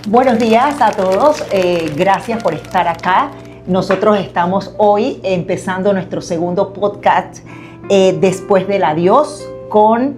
Buenos días a todos, gracias por estar acá. Nosotros estamos hoy empezando nuestro segundo podcast después del adiós con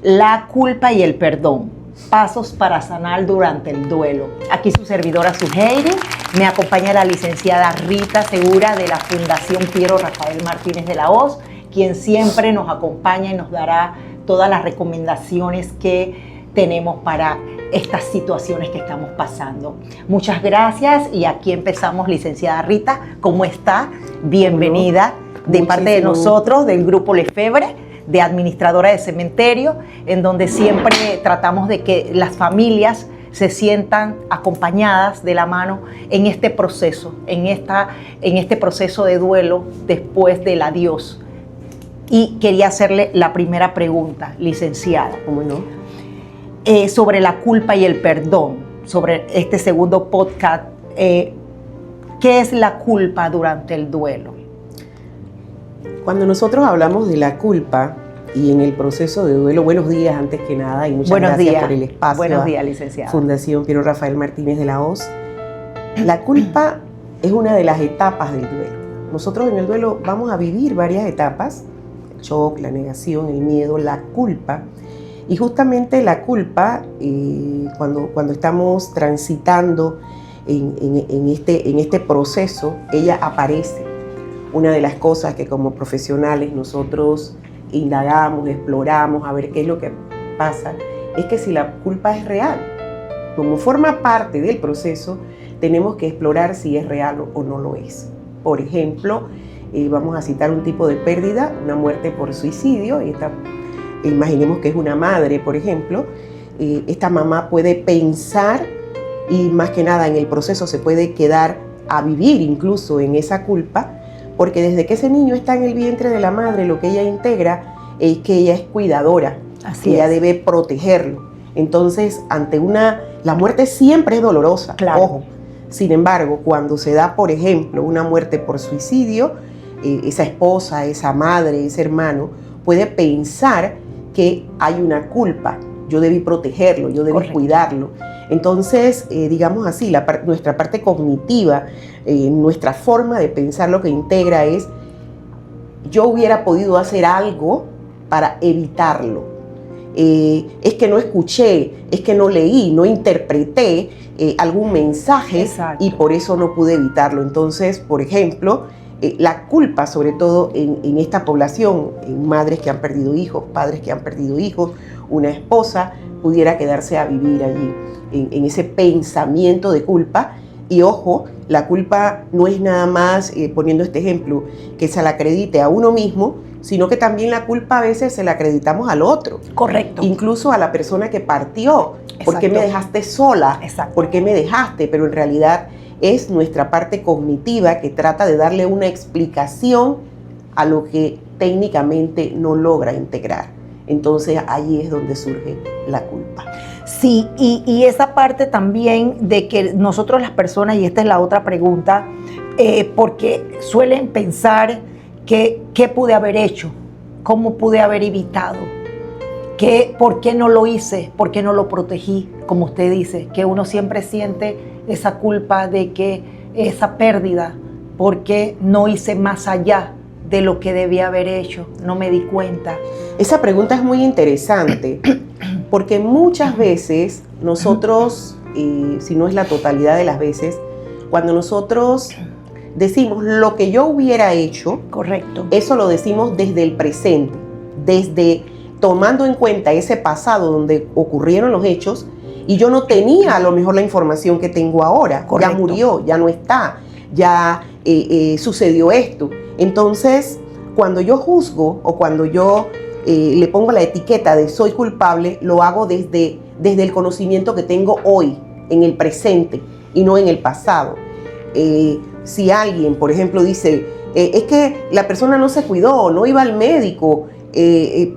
la culpa y el perdón. Pasos para sanar durante el duelo. Aquí su servidora Suheiri, me acompaña la licenciada Rita Segura de la Fundación Piero Rafael Martínez de la Hoz, quien siempre nos acompaña y nos dará todas las recomendaciones que tenemos para estas situaciones que estamos pasando. Muchas gracias y aquí empezamos, licenciada Rita. ¿Cómo está? Bienvenida de parte de nosotros, del Grupo Lefebvre, de administradora de cementerio, en donde siempre tratamos de que las familias se sientan acompañadas de la mano en este proceso, en este proceso de duelo después del adiós. Y quería hacerle la primera pregunta, licenciada. ¿Cómo no? Sobre la culpa y el perdón, sobre este segundo podcast. ¿Qué es la culpa durante el duelo? Cuando nosotros hablamos de la culpa y en el proceso de duelo, buenos días antes que nada y muchas gracias por el espacio. Buenos días, licenciada. Fundación Piero Rafael Martínez de la Hoz. La culpa es una de las etapas del duelo. Nosotros en el duelo vamos a vivir varias etapas: el shock, la negación, el miedo, la culpa. Y justamente la culpa, cuando estamos transitando en este proceso, ella aparece. Una de las cosas que como profesionales nosotros indagamos, exploramos, a ver qué es lo que pasa, es que si la culpa es real, como forma parte del proceso, tenemos que explorar si es real o no lo es. Por ejemplo, vamos a citar un tipo de pérdida, una muerte por suicidio. Imaginemos que es una madre, por ejemplo. Esta mamá puede pensar y más que nada en el proceso se puede quedar a vivir incluso en esa culpa, porque desde que ese niño está en el vientre de la madre, lo que ella integra es que ella es cuidadora, que ella debe protegerlo. Entonces, la muerte siempre es dolorosa, claro. Ojo. Sin embargo, cuando se da, por ejemplo, una muerte por suicidio, esa esposa, esa madre, ese hermano puede pensar que hay una culpa, yo debí protegerlo, yo debí cuidarlo. Entonces, digamos así, nuestra parte cognitiva, nuestra forma de pensar lo que integra es: yo hubiera podido hacer algo para evitarlo. Es que no escuché, es que no leí, no interpreté algún mensaje. Exacto. Y por eso no pude evitarlo. Entonces, por ejemplo, la culpa, sobre todo en esta población, en madres que han perdido hijos, padres que han perdido hijos, una esposa pudiera quedarse a vivir allí en ese pensamiento de culpa. Y ojo, la culpa no es nada más, poniendo este ejemplo, que se la acredite a uno mismo, sino que también la culpa a veces se la acreditamos al otro. Correcto. Incluso a la persona que partió. Exacto. ¿Por qué me dejaste sola? Exacto. ¿Por qué me dejaste? Pero en realidad es nuestra parte cognitiva que trata de darle una explicación a lo que técnicamente no logra integrar. Entonces ahí es donde surge la culpa. Sí, y esa parte también de que nosotros las personas, y esta es la otra pregunta, porque suelen pensar que qué pude haber hecho, cómo pude haber evitado, por qué no lo hice, por qué no lo protegí, como usted dice, que uno siempre siente esa culpa de que esa pérdida, porque no hice más allá de lo que debía haber hecho, no me di cuenta. Esa pregunta es muy interesante, porque muchas veces nosotros, si no es la totalidad de las veces, cuando nosotros decimos lo que yo hubiera hecho, correcto, eso lo decimos desde el presente, desde tomando en cuenta ese pasado donde ocurrieron los hechos, y yo no tenía a lo mejor la información que tengo ahora. Correcto. Ya murió, ya no está, ya sucedió esto. Entonces, cuando yo juzgo o cuando yo le pongo la etiqueta de soy culpable, lo hago desde el conocimiento que tengo hoy, en el presente y no en el pasado. Si alguien, por ejemplo, dice, es que la persona no se cuidó, no iba al médico,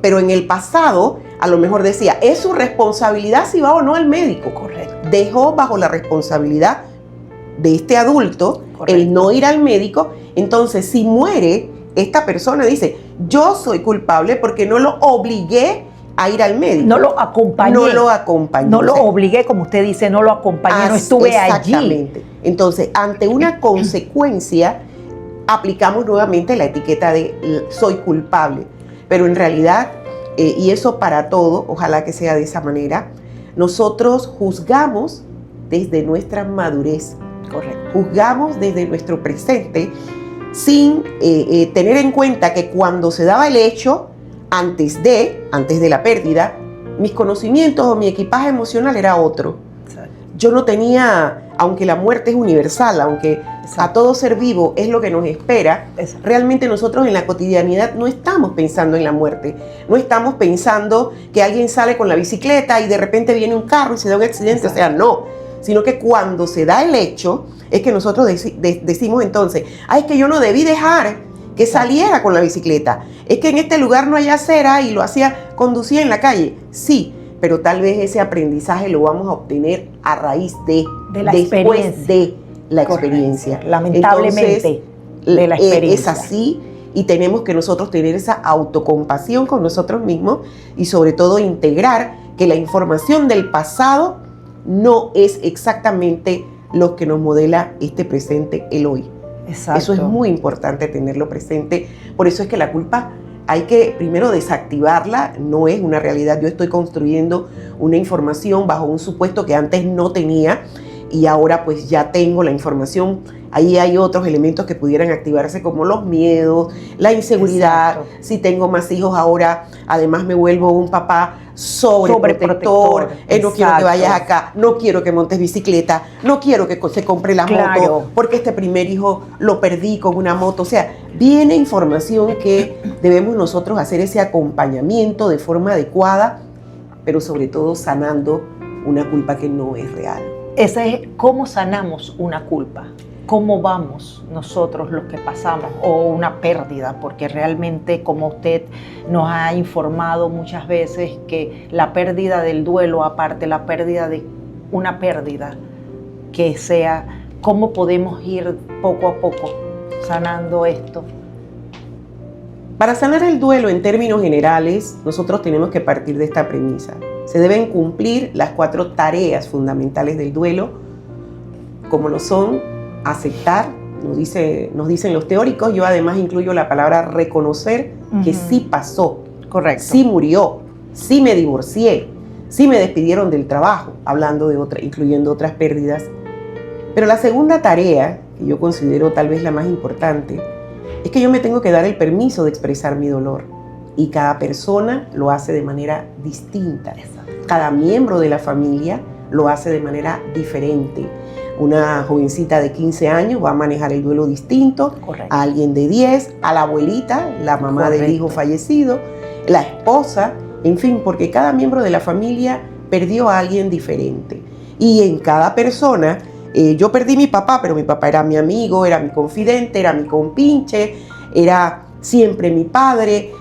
pero en el pasado a lo mejor decía, es su responsabilidad si va o no al médico. Correcto. Dejó bajo la responsabilidad de este adulto, correcto, el no ir al médico. Entonces, si muere, esta persona dice, yo soy culpable porque no lo obligué a ir al médico. No lo acompañé. No lo acompañé. No lo obligué, como usted dice, no lo acompañé, no estuve allí. Exactamente. Entonces, ante una consecuencia, aplicamos nuevamente la etiqueta de soy culpable. Pero en realidad, y eso para todo, ojalá que sea de esa manera, nosotros juzgamos desde nuestra madurez. Correcto. Juzgamos desde nuestro presente sin tener en cuenta que cuando se daba el hecho, antes de la pérdida, mis conocimientos o mi equipaje emocional era otro. Exacto. Yo no tenía, aunque la muerte es universal, aunque a todo ser vivo es lo que nos espera, realmente nosotros en la cotidianidad no estamos pensando en la muerte. No estamos pensando que alguien sale con la bicicleta y de repente viene un carro y se da un accidente. Exacto. O sea, no. Sino que cuando se da el hecho, es que nosotros decimos entonces, es que yo no debí dejar que saliera con la bicicleta. Es que en este lugar no hay acera y conducía en la calle. Sí, pero tal vez ese aprendizaje lo vamos a obtener a raíz después de la experiencia. Lamentablemente, entonces, de la experiencia. Es así y tenemos que nosotros tener esa autocompasión con nosotros mismos y sobre todo integrar que la información del pasado no es exactamente lo que nos modela este presente, el hoy. Exacto. Eso es muy importante tenerlo presente. Por eso es que la culpa hay que primero desactivarla, no es una realidad. Yo estoy construyendo una información bajo un supuesto que antes no tenía y ahora pues ya tengo la información. Ahí hay otros elementos que pudieran activarse como los miedos, la inseguridad. Exacto. Si tengo más hijos ahora, además me vuelvo un papá sobreprotector. No quiero que vayas acá, no quiero que montes bicicleta, no quiero que se compre la moto, porque este primer hijo lo perdí con una moto. O sea, viene información que debemos nosotros hacer ese acompañamiento de forma adecuada, pero sobre todo sanando una culpa que no es real. Ese es cómo sanamos una culpa. ¿Cómo vamos nosotros los que pasamos o una pérdida? Porque realmente, como usted nos ha informado muchas veces, que la pérdida del duelo, aparte la pérdida de una pérdida, que sea, ¿cómo podemos ir poco a poco sanando esto? Para sanar el duelo en términos generales, nosotros tenemos que partir de esta premisa. Se deben cumplir las 4 tareas fundamentales del duelo, como lo son aceptar, nos dicen los teóricos. Yo además incluyo la palabra reconocer que sí pasó, correcto, sí murió, sí me divorcié, sí me despidieron del trabajo, hablando de incluyendo otras pérdidas. Pero la segunda tarea, que yo considero tal vez la más importante, es que yo me tengo que dar el permiso de expresar mi dolor. Y cada persona lo hace de manera distinta. Exacto. Cada miembro de la familia lo hace de manera diferente. Una jovencita de 15 años va a manejar el duelo distinto, correcto, a alguien de 10, a la abuelita, la mamá correcto, del hijo fallecido, la esposa, en fin, porque cada miembro de la familia perdió a alguien diferente. Y en cada persona, yo perdí a mi papá, pero mi papá era mi amigo, era mi confidente, era mi compinche, era siempre mi padre,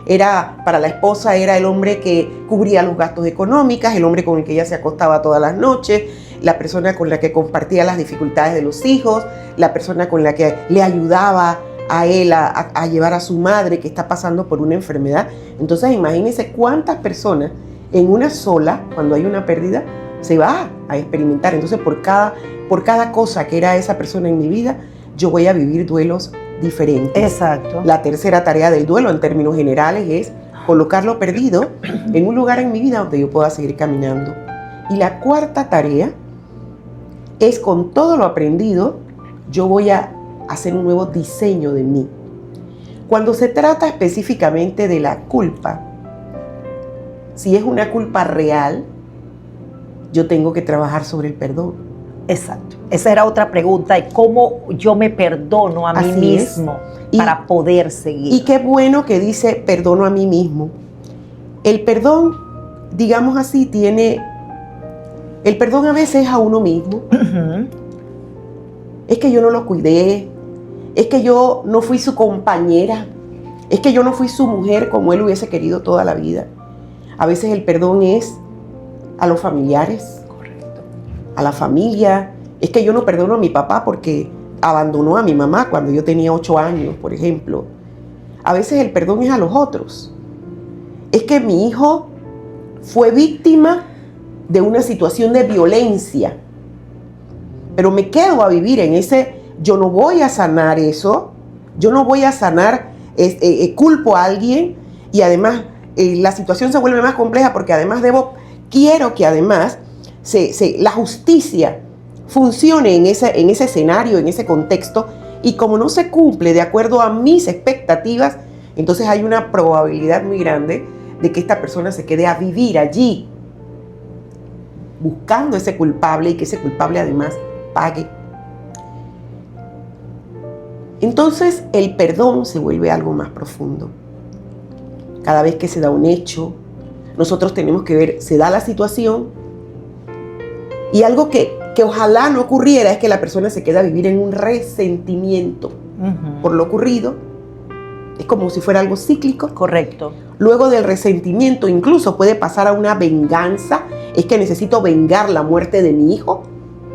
para la esposa era el hombre que cubría los gastos económicos, el hombre con el que ella se acostaba todas las noches, la persona con la que compartía las dificultades de los hijos, la persona con la que le ayudaba a él a llevar a su madre que está pasando por una enfermedad. Entonces imagínense cuántas personas en una sola, cuando hay una pérdida, se va a experimentar. Entonces por cada cosa que era esa persona en mi vida, yo voy a vivir duelos diferentes. Exacto. La tercera tarea del duelo en términos generales es colocar lo perdido en un lugar en mi vida donde yo pueda seguir caminando. Y la cuarta tarea es, con todo lo aprendido, yo voy a hacer un nuevo diseño de mí. Cuando se trata específicamente de la culpa, si es una culpa real, yo tengo que trabajar sobre el perdón. Exacto. Esa era otra pregunta, de cómo yo me perdono a mí mismo para poder seguir. Y qué bueno que dice perdono a mí mismo. El perdón, digamos así, el perdón a veces es a uno mismo. Uh-huh. Es que yo no lo cuidé, es que yo no fui su compañera, es que yo no fui su mujer como él hubiese querido toda la vida. A veces el perdón es a los familiares, correcto, a la familia. Es que yo no perdono a mi papá porque abandonó a mi mamá cuando yo tenía 8 años, por ejemplo. A veces el perdón es a los otros. Es que mi hijo fue víctima de una situación de violencia. Pero me quedo a vivir en ese, yo no voy a sanar eso, yo no voy a sanar, culpo a alguien y además la situación se vuelve más compleja porque además quiero que además la justicia funcione en ese escenario, en ese contexto, y como no se cumple de acuerdo a mis expectativas, entonces hay una probabilidad muy grande de que esta persona se quede a vivir allí, buscando ese culpable y que ese culpable además pague. Entonces el perdón se vuelve algo más profundo. Cada vez que se da un hecho, nosotros tenemos que ver, se da la situación y algo que ojalá no ocurriera es que la persona se quede a vivir en un resentimiento por lo ocurrido. Es como si fuera algo cíclico. Correcto. Luego del resentimiento incluso puede pasar a una venganza. Es que necesito vengar la muerte de mi hijo.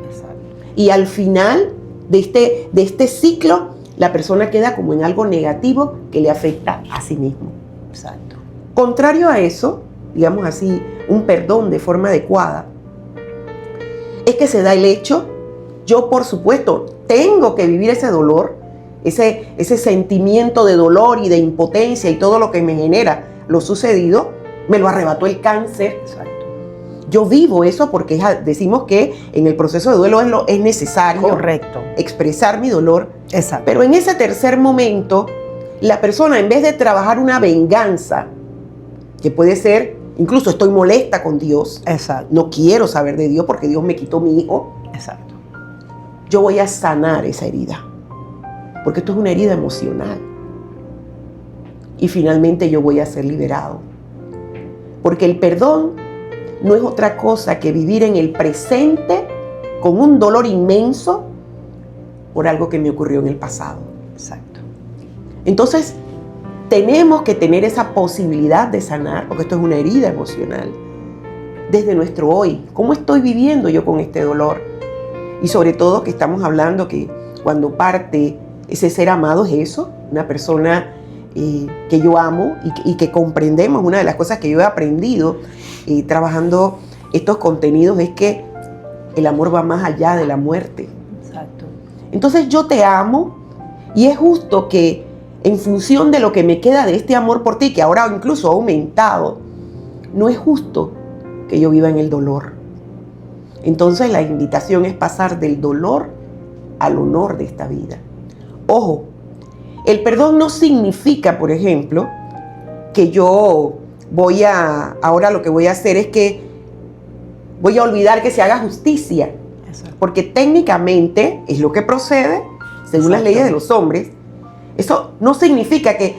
Exacto. Y al final de este ciclo, la persona queda como en algo negativo que le afecta a sí mismo. Exacto. Contrario a eso, digamos así, un perdón de forma adecuada, es que se da el hecho, yo por supuesto tengo que vivir ese dolor, ese sentimiento de dolor y de impotencia y todo lo que me genera lo sucedido, me lo arrebató el cáncer. Exacto. Yo vivo eso porque decimos que en el proceso de duelo es necesario. Correcto. Expresar mi dolor. Exacto. Pero en ese tercer momento, la persona en vez de trabajar una venganza, que puede ser, incluso estoy molesta con Dios, Exacto. no quiero saber de Dios porque Dios me quitó mi hijo, Exacto. yo voy a sanar esa herida, porque esto es una herida emocional. Y finalmente yo voy a ser liberado. Porque el perdón no es otra cosa que vivir en el presente con un dolor inmenso por algo que me ocurrió en el pasado. Exacto. Entonces, tenemos que tener esa posibilidad de sanar, porque esto es una herida emocional, desde nuestro hoy. ¿Cómo estoy viviendo yo con este dolor? Y sobre todo que estamos hablando que cuando parte ese ser amado es eso, una persona que yo amo y que comprendemos. Una de las cosas que yo he aprendido trabajando estos contenidos es que el amor va más allá de la muerte. Exacto. Entonces yo te amo y es justo que en función de lo que me queda de este amor por ti, que ahora incluso ha aumentado, no es justo que yo viva en el dolor. Entonces la invitación es pasar del dolor al honor de esta vida. Ojo, el perdón no significa, por ejemplo, que yo ahora lo que voy a hacer es que voy a olvidar que se haga justicia. Exacto. Porque técnicamente es lo que procede, según las leyes de los hombres. Eso no significa que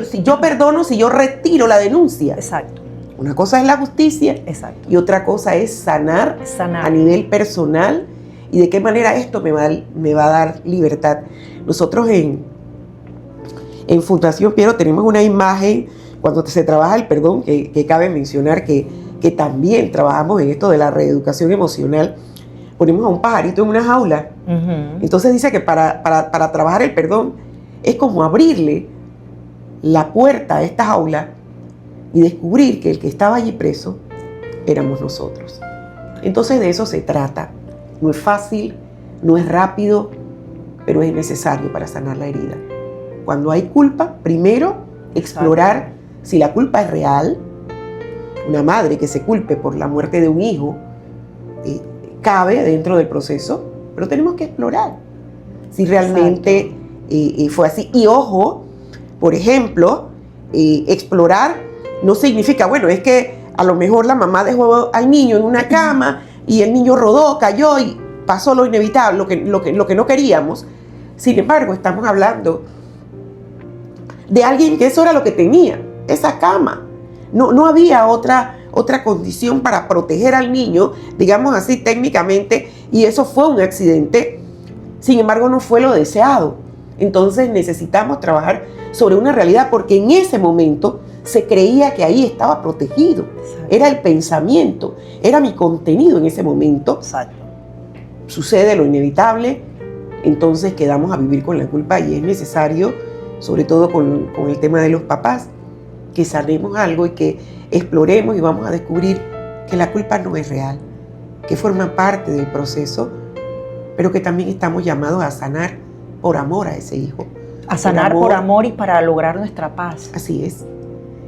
si yo perdono, si yo retiro la denuncia. Exacto. Una cosa es la justicia. Exacto. Y otra cosa es sanar a nivel personal y de qué manera esto me va a dar libertad. Nosotros en Fundación Piero tenemos una imagen cuando se trabaja el perdón, que cabe mencionar que también trabajamos en esto de la reeducación emocional. Ponemos a un pajarito en una jaula. Entonces dice que para trabajar el perdón es como abrirle la puerta a esta jaula y descubrir que el que estaba allí preso éramos nosotros. Entonces de eso se trata. No es fácil, no es rápido, pero es necesario para sanar la herida. Cuando hay culpa, primero explorar si la culpa es real. Una madre que se culpe por la muerte de un hijo cabe dentro del proceso, pero tenemos que explorar si realmente fue así. Y ojo, por ejemplo, explorar no significa, bueno, es que a lo mejor la mamá dejó al niño en una cama y el niño rodó, cayó y pasó lo inevitable, lo que no queríamos. Sin embargo, estamos hablando de alguien que eso era lo que tenía, esa cama. No había otra condición para proteger al niño, digamos así técnicamente, y eso fue un accidente. Sin embargo, no fue lo deseado. Entonces necesitamos trabajar sobre una realidad porque en ese momento se creía que ahí estaba protegido. Exacto. Era el pensamiento, era mi contenido en ese momento. Exacto. Sucede lo inevitable, entonces quedamos a vivir con la culpa y es necesario, sobre todo con el tema de los papás, que sanemos algo y que exploremos y vamos a descubrir que la culpa no es real, que forma parte del proceso, pero que también estamos llamados a sanar por amor a ese hijo. A sanar por amor y para lograr nuestra paz. Así es.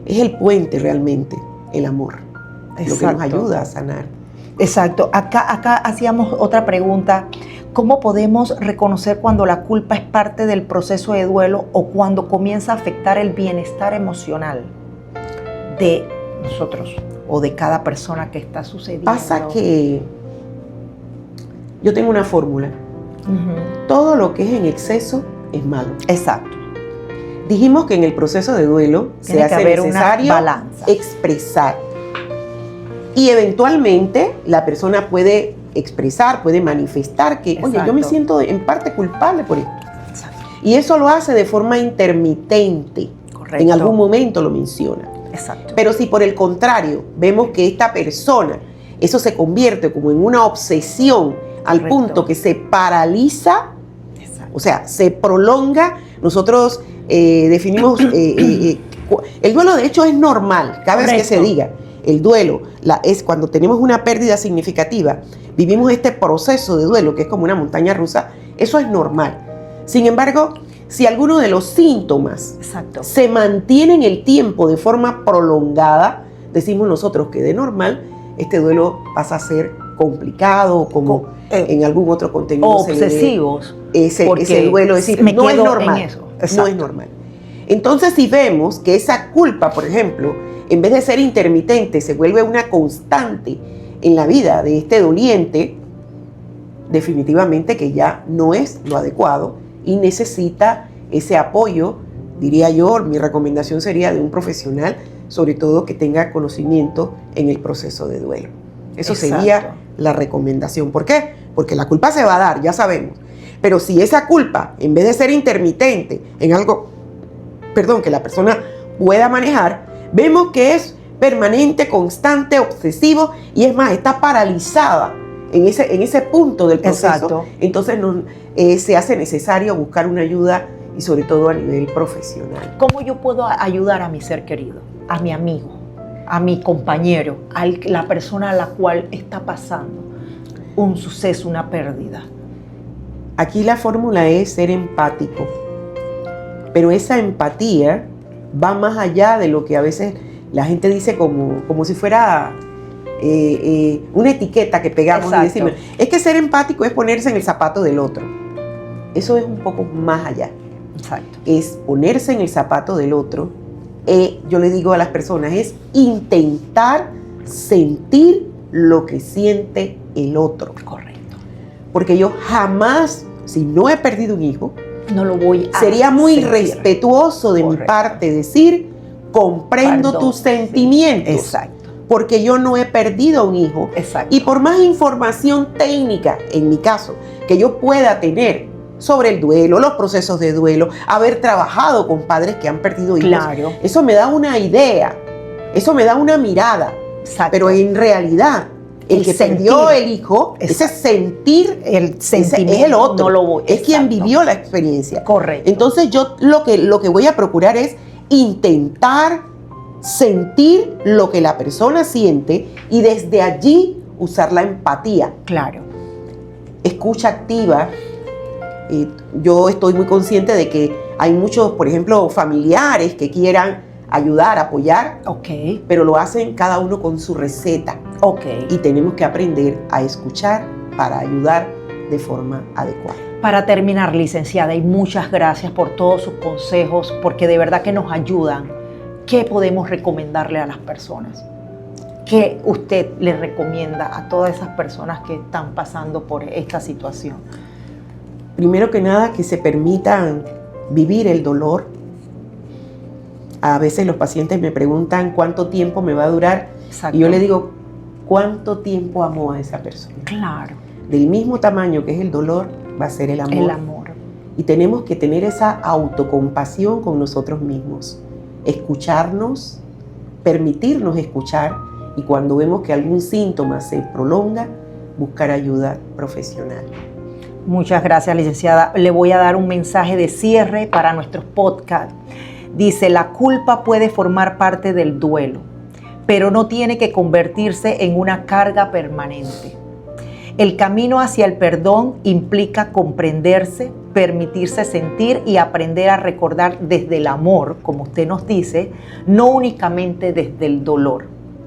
Es el puente realmente, el amor. Exacto. Lo que nos ayuda a sanar. Exacto. Acá hacíamos otra pregunta. ¿Cómo podemos reconocer cuando la culpa es parte del proceso de duelo o cuando comienza a afectar el bienestar emocional de nosotros o de cada persona que está sucediendo? Pasa que yo tengo una fórmula. Uh-huh. Todo lo que es en exceso es malo. Exacto. Dijimos que en el proceso de duelo Tiene se que hace haber necesario una balanza. expresar. Y eventualmente la persona puede expresar, puede manifestar que, oye, yo me siento en parte culpable por esto. Exacto. Y eso lo hace de forma intermitente. Correcto. En algún momento lo menciona. Exacto. Pero si por el contrario vemos que esta persona, eso se convierte como en una obsesión al Correcto. punto que se paraliza, Exacto. o sea, se prolonga, nosotros definimos, el duelo de hecho es normal, cada vez que se diga, el duelo es cuando tenemos una pérdida significativa, vivimos este proceso de duelo que es como una montaña rusa, eso es normal. Sin embargo, si alguno de los síntomas Exacto. se mantiene en el tiempo de forma prolongada, decimos nosotros que de normal este duelo pasa a ser complicado, como en algún otro contenido. O obsesivos. Ese duelo, es decir, no es normal. No es normal. Entonces, si vemos que esa culpa, por ejemplo, en vez de ser intermitente, se vuelve una constante en la vida de este doliente, definitivamente que ya no es lo adecuado y necesita ese apoyo, diría yo, mi recomendación sería de un profesional, sobre todo que tenga conocimiento en el proceso de duelo. Eso sería la recomendación. ¿Por qué? Porque la culpa se va a dar, ya sabemos. Pero si esa culpa, en vez de ser intermitente, en algo, que la persona pueda manejar, vemos que es permanente, constante, obsesivo y es más, está paralizada en ese punto del proceso. Exacto. Entonces se hace necesario buscar una ayuda y sobre todo a nivel profesional. ¿Cómo yo puedo ayudar a mi ser querido, a mi amigo, a mi compañero, a la persona a la cual está pasando un suceso, una pérdida? Aquí la fórmula es ser empático, pero esa empatía va más allá de lo que a veces la gente dice como si fuera una etiqueta que pegamos. Exacto. Y decimos, es que ser empático es ponerse en el zapato del otro. Eso es un poco más allá. Exacto. Es ponerse en el zapato del otro. Yo le digo a las personas, es intentar sentir lo que siente el otro. Correcto. Porque yo jamás, si no he perdido un hijo, no lo voy a sería muy sentir. Respetuoso de mi parte decir, comprendo tus sentimientos. Sí. Exacto. Porque yo no he perdido a un hijo. Exacto. Y por más información técnica, en mi caso, que yo pueda tener sobre el duelo, los procesos de duelo, haber trabajado con padres que han perdido hijos, claro. Eso me da una idea, eso me da una mirada. Exacto. Pero en realidad, el que perdió el hijo, exacto. ese sentir, el sentimiento, es el otro, no lo voy, es quien vivió la experiencia. Correcto. Entonces yo lo que voy a procurar es intentar sentir lo que la persona siente y desde allí usar la empatía. Claro. Escucha activa. Yo estoy muy consciente de que hay muchos, por ejemplo, familiares que quieran ayudar, apoyar, okay. Pero lo hacen cada uno con su receta. Okay. Y tenemos que aprender a escuchar para ayudar de forma adecuada. Para terminar, licenciada, y muchas gracias por todos sus consejos, porque de verdad que nos ayudan. ¿Qué podemos recomendarle a las personas? ¿Qué usted le recomienda a todas esas personas que están pasando por esta situación? Primero que nada, que se permitan vivir el dolor. A veces los pacientes me preguntan cuánto tiempo me va a durar. Exacto. Y yo le digo, ¿cuánto tiempo amo a esa persona? Claro. Del mismo tamaño que es el dolor, va a ser el amor. El amor. Y tenemos que tener esa autocompasión con nosotros mismos. Escucharnos, permitirnos escuchar y cuando vemos que algún síntoma se prolonga, buscar ayuda profesional. Muchas gracias, licenciada. Le voy a dar un mensaje de cierre para nuestros podcasts. Dice, la culpa puede formar parte del duelo, pero no tiene que convertirse en una carga permanente. El camino hacia el perdón implica comprenderse, permitirse sentir y aprender a recordar desde el amor, como usted nos dice, no únicamente desde el dolor,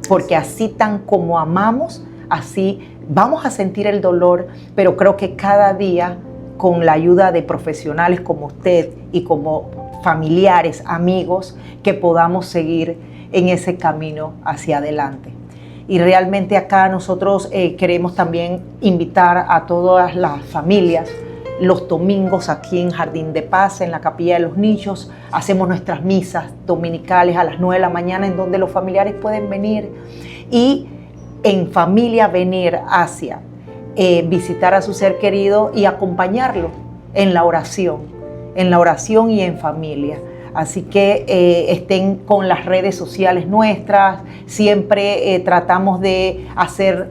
porque así tan como amamos, así vamos a sentir el dolor, pero creo que cada día, con la ayuda de profesionales como usted y como familiares, amigos, que podamos seguir en ese camino hacia adelante. Y realmente acá nosotros queremos también invitar a todas las familias. Los domingos aquí en Jardín de Paz, en la Capilla de los Niños, hacemos nuestras misas dominicales a las 9 de la mañana, en donde los familiares pueden venir y en familia venir hacia visitar a su ser querido y acompañarlo en la oración y en familia. Así que estén con las redes sociales nuestras, siempre tratamos de hacer,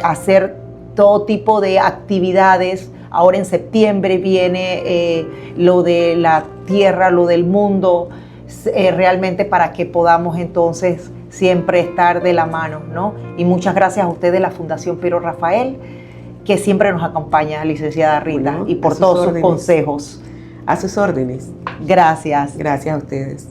hacer todo tipo de actividades. Ahora en septiembre viene lo de la tierra, lo del mundo, realmente para que podamos entonces siempre estar de la mano, ¿no? Y muchas gracias a usted de la Fundación Piero Rafael, que siempre nos acompaña, licenciada Rita, Bueno, y por todos sus consejos. A sus órdenes. Gracias. Gracias a ustedes.